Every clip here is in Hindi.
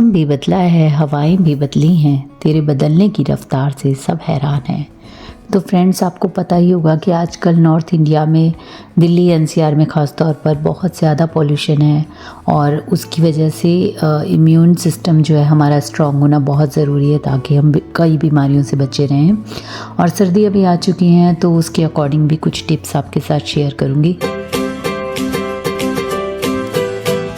मौसम भी बदला है, हवाएं भी बदली हैं, तेरे बदलने की रफ्तार से सब हैरान हैं। तो फ्रेंड्स, आपको पता ही होगा कि आजकल नॉर्थ इंडिया में, दिल्ली एनसीआर में ख़ास तौर पर बहुत ज़्यादा पॉल्यूशन है और उसकी वजह से इम्यून सिस्टम जो है हमारा स्ट्रॉन्ग होना बहुत ज़रूरी है ताकि हम कई बीमारियों से बचे रहें। और सर्दी अभी आ चुकी हैं तो उसके अकॉर्डिंग भी कुछ टिप्स आपके साथ शेयर करूँगी।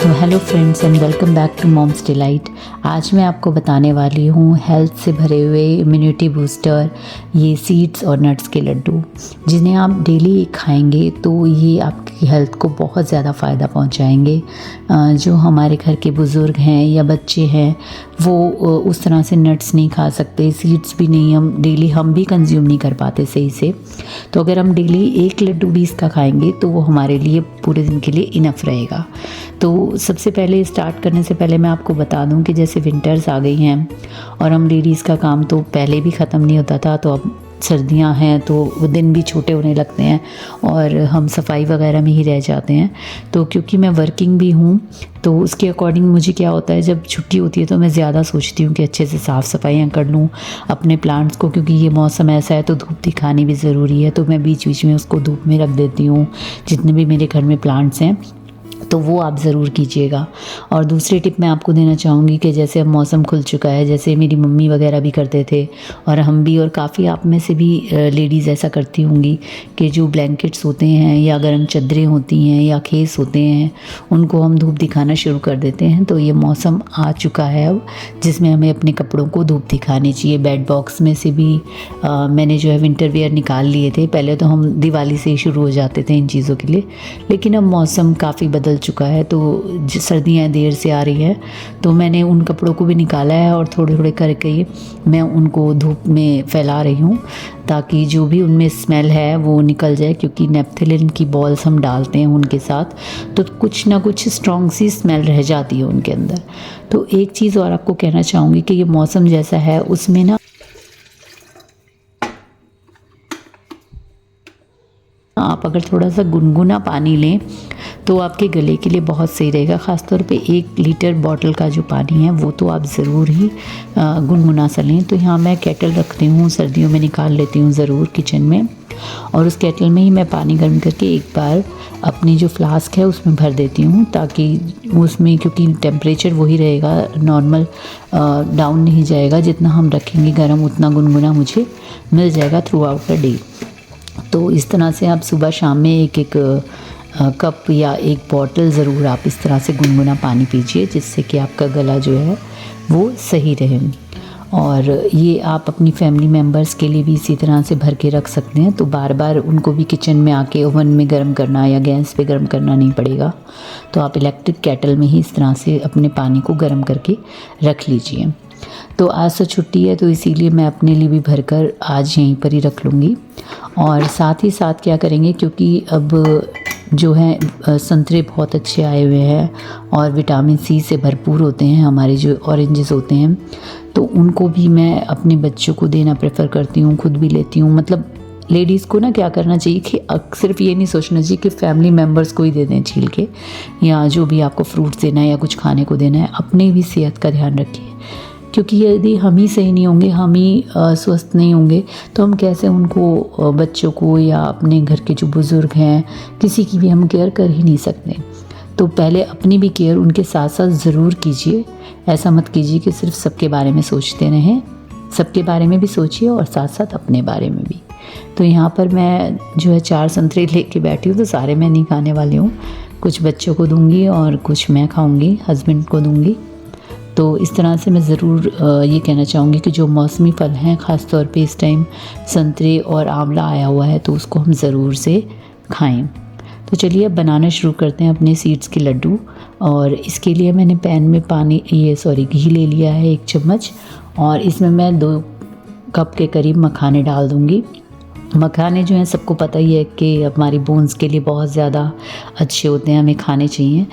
तो hello friends and welcome back to mom's delight. आज मैं आपको बताने वाली हूँ हेल्थ से भरे हुए इम्यूनिटी बूस्टर, ये सीड्स और नट्स के लड्डू, जिन्हें आप डेली खाएंगे तो ये आपकी हेल्थ को बहुत ज़्यादा फ़ायदा पहुँचाएंगे। जो हमारे घर के बुज़ुर्ग हैं या बच्चे हैं वो उस तरह से नट्स नहीं खा सकते, सीड्स भी नहीं, हम भी कंज्यूम नहीं कर पाते सही से। तो अगर हम डेली एक लड्डू भी इसका खाएंगे तो वो हमारे लिए पूरे दिन के लिए इनफ रहेगा। तो सबसे पहले स्टार्ट करने से पहले मैं आपको बता दूं कि जैसे विंटर्स आ गई हैं और हम लेडीज़ का काम तो पहले भी ख़त्म नहीं होता था, तो अब सर्दियां हैं तो वो दिन भी छोटे होने लगते हैं और हम सफाई वगैरह में ही रह जाते हैं। तो क्योंकि मैं वर्किंग भी हूँ तो उसके अकॉर्डिंग मुझे क्या होता है, जब छुट्टी होती है तो मैं ज़्यादा सोचती हूँ कि अच्छे से साफ़ सफाइयाँ कर लूँ अपने प्लांट्स को, क्योंकि ये मौसम ऐसा है तो धूप दिखानी भी ज़रूरी है। तो मैं बीच बीच में उसको धूप में रख देती हूँ, जितने भी मेरे घर में प्लांट्स हैं तो वो आप ज़रूर कीजिएगा। और दूसरी टिप मैं आपको देना चाहूँगी कि जैसे अब मौसम खुल चुका है, जैसे मेरी मम्मी वगैरह भी करते थे और हम भी, और काफ़ी आप में से भी लेडीज़ ऐसा करती होंगी कि जो ब्लैंकेट्स होते हैं या गर्म चादरें होती हैं या खेस होते हैं उनको हम धूप दिखाना शुरू कर देते हैं। तो ये मौसम आ चुका है अब जिसमें हमें अपने कपड़ों को धूप दिखानी चाहिए। बेड बॉक्स में से भी मैंने जो है विंटर वेयर निकाल लिए थे। पहले तो हम दिवाली से ही शुरू हो जाते थे इन चीज़ों के लिए, लेकिन अब मौसम काफ़ी बदल चुका है तो सर्दियाँ देर से आ रही है तो मैंने उन कपड़ों को भी निकाला है और थोड़े थोड़े करके मैं उनको धूप में फैला रही हूँ ताकि जो भी उनमें स्मेल है वो निकल जाए, क्योंकि नेफ्थलिन की बॉल्स हम डालते हैं उनके साथ तो कुछ ना कुछ स्ट्रॉन्ग सी स्मेल रह जाती है उनके अंदर। तो एक चीज़ और आपको कहना चाहूँगी कि ये मौसम जैसा है उसमें ना आप अगर थोड़ा सा गुनगुना पानी लें तो आपके गले के लिए बहुत सही रहेगा। ख़ासतौर पे 1 लीटर बॉटल का जो पानी है वो तो आप ज़रूर ही गुनगुना सा लें। तो यहाँ मैं केटल रखती हूँ, सर्दियों में निकाल लेती हूँ ज़रूर किचन में, और उस केटल में ही मैं पानी गर्म करके एक बार अपनी जो फ्लास्क है उसमें भर देती हूँ ताकि उसमें, क्योंकि टेम्परेचर वही रहेगा नॉर्मल, डाउन नहीं जाएगा, जितना हम रखेंगे गर्म उतना गुनगुना मुझे मिल जाएगा थ्रू आउट द डे। तो इस तरह से आप सुबह शाम में एक एक कप या एक बॉटल ज़रूर आप इस तरह से गुनगुना पानी पीजिए, जिससे कि आपका गला जो है वो सही रहे। और ये आप अपनी फैमिली मेम्बर्स के लिए भी इसी तरह से भर के रख सकते हैं, तो बार बार उनको भी किचन में आके ओवन में गर्म करना या गैस पे गर्म करना नहीं पड़ेगा। तो आप इलेक्ट्रिक केटल में ही इस तरह से अपने पानी को गर्म करके रख लीजिए। तो आज तो छुट्टी है तो इसीलिए मैं अपने लिए भी भरकर आज यहीं पर ही रख लूँगी। और साथ ही साथ क्या करेंगे, क्योंकि अब जो है संतरे बहुत अच्छे आए हुए हैं और विटामिन सी से भरपूर होते हैं हमारे जो ऑरेंजेस होते हैं, तो उनको भी मैं अपने बच्चों को देना प्रेफर करती हूँ, खुद भी लेती हूँ। मतलब लेडीज़ को ना क्या करना चाहिए कि सिर्फ ये नहीं सोचना चाहिए कि फैमिली मेम्बर्स को ही दे दें छील के, या जो भी आपको फ्रूट्स देना है या कुछ खाने को देना है, अपनी भी सेहत का ध्यान रखिए। क्योंकि यदि हम ही सही नहीं होंगे, हम ही स्वस्थ नहीं होंगे, तो हम कैसे उनको, बच्चों को या अपने घर के जो बुज़ुर्ग हैं किसी की भी हम केयर कर ही नहीं सकते। तो पहले अपनी भी केयर उनके साथ साथ ज़रूर कीजिए। ऐसा मत कीजिए कि सिर्फ सबके बारे में सोचते रहें, सबके बारे में भी सोचिए और साथ साथ अपने बारे में भी। तो यहाँ पर मैं जो है 4 संतरे लेके बैठी हूँ, तो सारे मैं नहीं खाने वाली हूँ, कुछ बच्चों को दूँगी और कुछ मैं खाऊँगी, हस्बैंड को दूँगी। तो इस तरह से मैं ज़रूर ये कहना चाहूँगी कि जो मौसमी फल हैं, ख़ास तौर पे इस टाइम संतरे और आंवला आया हुआ है, तो उसको हम ज़रूर से खाएं। तो चलिए अब बनाना शुरू करते हैं अपने सीड्स के लड्डू। और इसके लिए मैंने पैन में घी ले लिया है 1 चम्मच, और इसमें मैं 2 कप के करीब मखाने डाल दूँगी। मखाने जो हैं सबको पता ही है कि हमारी बोन्स के लिए बहुत ज़्यादा अच्छे होते हैं, हमें खाने चाहिए।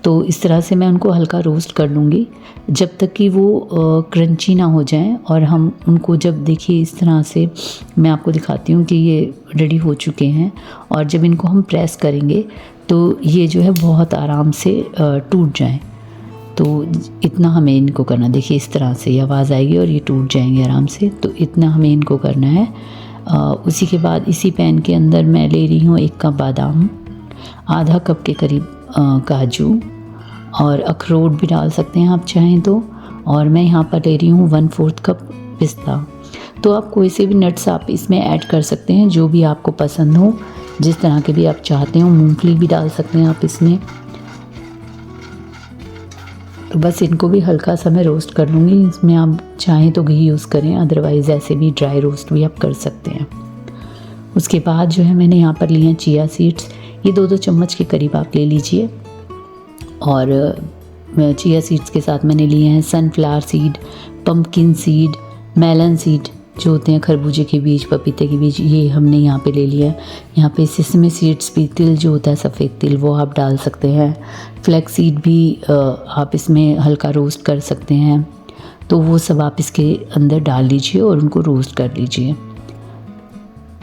तो इस तरह से मैं उनको हल्का रोस्ट कर लूँगी जब तक कि वो क्रंची ना हो जाएं। और हम उनको जब, देखिए इस तरह से मैं आपको दिखाती हूँ कि ये रेडी हो चुके हैं, और जब इनको हम प्रेस करेंगे तो ये जो है बहुत आराम से टूट जाएं। तो इतना हमें इनको करना, देखिए इस तरह से ये आवाज़ आएगी और ये टूट जाएंगे आराम से, तो इतना हमें इनको करना है। उसी के बाद इसी पैन के अंदर मैं ले रही हूँ 1 कप बादाम, आधा कप के करीब काजू, और अखरोट भी डाल सकते हैं आप चाहें तो, और मैं यहाँ पर ले रही हूँ 1/4 कप पिस्ता। तो आप कोई से भी नट्स आप इसमें ऐड कर सकते हैं जो भी आपको पसंद हो, जिस तरह के भी आप चाहते हो। मूंगफली भी डाल सकते हैं आप इसमें। तो बस इनको भी हल्का सा मैं रोस्ट कर लूँगी। इसमें आप चाहें तो घी यूज़ करें, अदरवाइज़ ऐसे भी ड्राई रोस्ट भी आप कर सकते हैं। उसके बाद जो है मैंने यहाँ पर लिए हैं चिया सीड्स, ये 2-2 चम्मच के करीब आप ले लीजिए। और चिया सीड्स के साथ मैंने लिए हैं sunflower seed, pumpkin seed, melon seed जो होते हैं खरबूजे के बीज, पपीते के बीज, ये हमने यहाँ पे ले लिया है। यहाँ पे सेसमे सीड्स भी, तिल जो होता है सफ़ेद तिल, वो आप डाल सकते हैं। फ्लैक्स सीड भी आप इसमें हल्का रोस्ट कर सकते हैं। तो वो सब आप इसके अंदर डाल लीजिए और उनको रोस्ट कर लीजिए।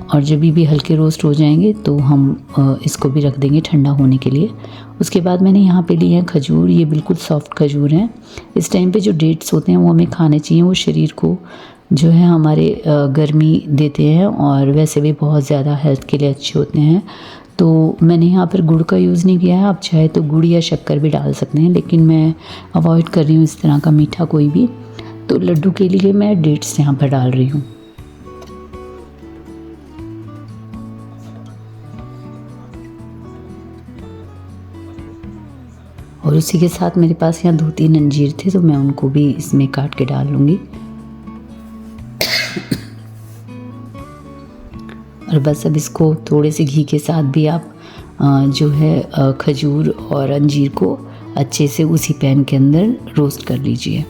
और जब भी हल्के रोस्ट हो जाएंगे तो हम इसको भी रख देंगे ठंडा होने के लिए। उसके बाद मैंने यहाँ पे लिए हैं खजूर, ये बिल्कुल सॉफ्ट खजूर हैं। इस टाइम पे जो डेट्स होते हैं वो हमें खाने चाहिए, वो शरीर को जो है हमारे गर्मी देते हैं और वैसे भी बहुत ज़्यादा हेल्थ के लिए अच्छे होते हैं। तो मैंने यहाँ पर गुड़ का यूज़ नहीं किया है, आप चाहे तो गुड़ या शक्कर भी डाल सकते हैं, लेकिन मैं अवॉइड कर रही हूँ इस तरह का मीठा कोई भी। तो लड्डू के लिए मैं डेट्स यहाँ पर डाल रही हूँ। और उसी के साथ मेरे पास यहाँ 2-3 अंजीर थे, तो मैं उनको भी इसमें काट के डाल लूँगी। और बस अब इसको थोड़े से घी के साथ भी आप जो है खजूर और अंजीर को अच्छे से उसी पैन के अंदर रोस्ट कर लीजिए।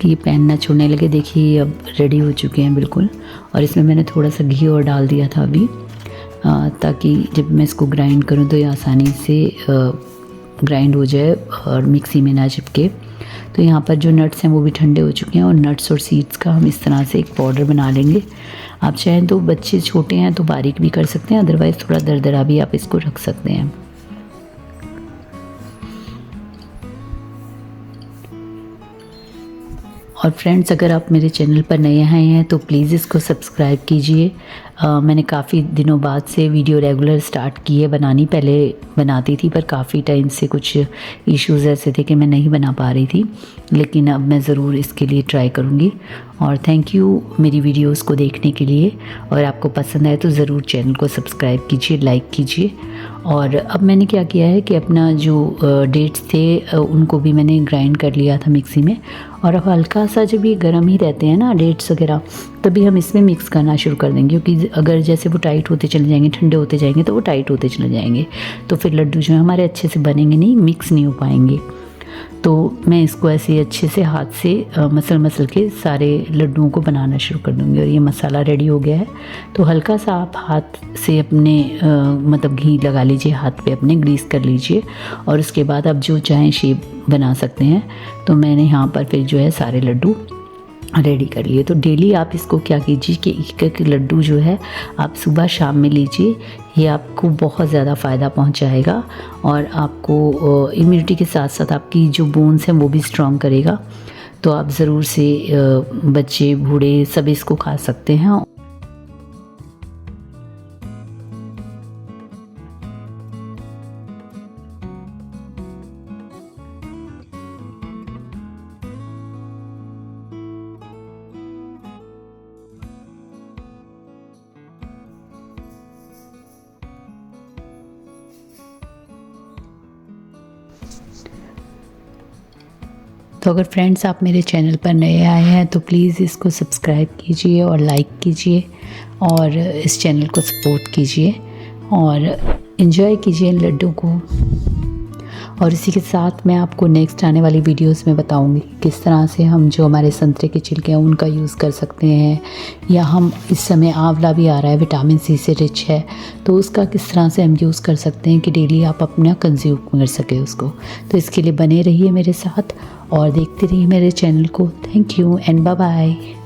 ये पैन ना छोड़ने लगे, देखिए अब रेडी हो चुके हैं बिल्कुल। और इसमें मैंने थोड़ा सा घी और डाल दिया था अभी, ताकि जब मैं इसको ग्राइंड करूं तो ये आसानी से ग्राइंड हो जाए और मिक्सी में ना चिपके। तो यहाँ पर जो नट्स हैं वो भी ठंडे हो चुके हैं, और नट्स और सीड्स का हम इस तरह से एक पाउडर बना लेंगे। आप चाहें तो, बच्चे छोटे हैं तो बारीक भी कर सकते हैं, अदरवाइज़ थोड़ा दरदरा भी आप इसको रख सकते हैं। और फ्रेंड्स, अगर आप मेरे चैनल पर नए आए हैं तो प्लीज़ इसको सब्सक्राइब कीजिए। मैंने काफ़ी दिनों बाद से वीडियो रेगुलर स्टार्ट की है बनानी। पहले बनाती थी पर काफ़ी टाइम से कुछ इश्यूज़ ऐसे थे कि मैं नहीं बना पा रही थी, लेकिन अब मैं ज़रूर इसके लिए ट्राई करूँगी। और थैंक यू मेरी वीडियोस को देखने के लिए। और आपको पसंद आए तो ज़रूर चैनल को सब्सक्राइब कीजिए, लाइक कीजिए। और अब मैंने क्या किया है कि अपना जो डेट्स थे उनको भी मैंने ग्राइंड कर लिया था मिक्सी में। और अब हल्का सा जब ये गर्म ही रहते हैं ना डेट्स वगैरह, तभी हम इसमें मिक्स करना शुरू कर देंगे, क्योंकि अगर जैसे वो टाइट होते चले जाएंगे, ठंडे होते जाएंगे, तो वो टाइट होते चले जाएंगे, तो फिर लड्डू जो है हमारे अच्छे से बनेंगे नहीं, मिक्स नहीं हो पाएंगे। तो मैं इसको ऐसे अच्छे से हाथ से मसल के सारे लड्डुओं को बनाना शुरू कर दूँगी। और ये मसाला रेडी हो गया है, तो हल्का सा आप हाथ से अपने मतलब घी लगा लीजिए, हाथ पे अपने ग्रीस कर लीजिए। और उसके बाद आप जो चाहें शेप बना सकते हैं। तो मैंने यहाँ पर फिर जो है सारे लड्डू रेडी कर लिए। तो डेली आप इसको क्या कीजिए कि एक लड्डू जो है आप सुबह शाम में लीजिए, ये आपको बहुत ज़्यादा फ़ायदा पहुंचाएगा। और आपको इम्यूनिटी के साथ साथ आपकी जो बोन्स हैं वो भी स्ट्रॉन्ग करेगा। तो आप ज़रूर से बच्चे बूढ़े सब इसको खा सकते हैं। तो अगर फ्रेंड्स आप मेरे चैनल पर नए आए हैं तो प्लीज़ इसको सब्सक्राइब कीजिए और लाइक कीजिए और इस चैनल को सपोर्ट कीजिए और इन्जॉय कीजिए इन लड्डू को। और इसी के साथ मैं आपको नेक्स्ट आने वाली वीडियोस में बताऊंगी किस तरह से हम जो हमारे संतरे के छिलके हैं उनका यूज़ कर सकते हैं, या हम इस समय आंवला भी आ रहा है, विटामिन सी से रिच है, तो उसका किस तरह से हम यूज़ कर सकते हैं कि डेली आप अपना कंज्यूम कर सके उसको। तो इसके लिए बने रहिए मेरे साथ और देखते रहिए मेरे चैनल को। Thank you and bye bye.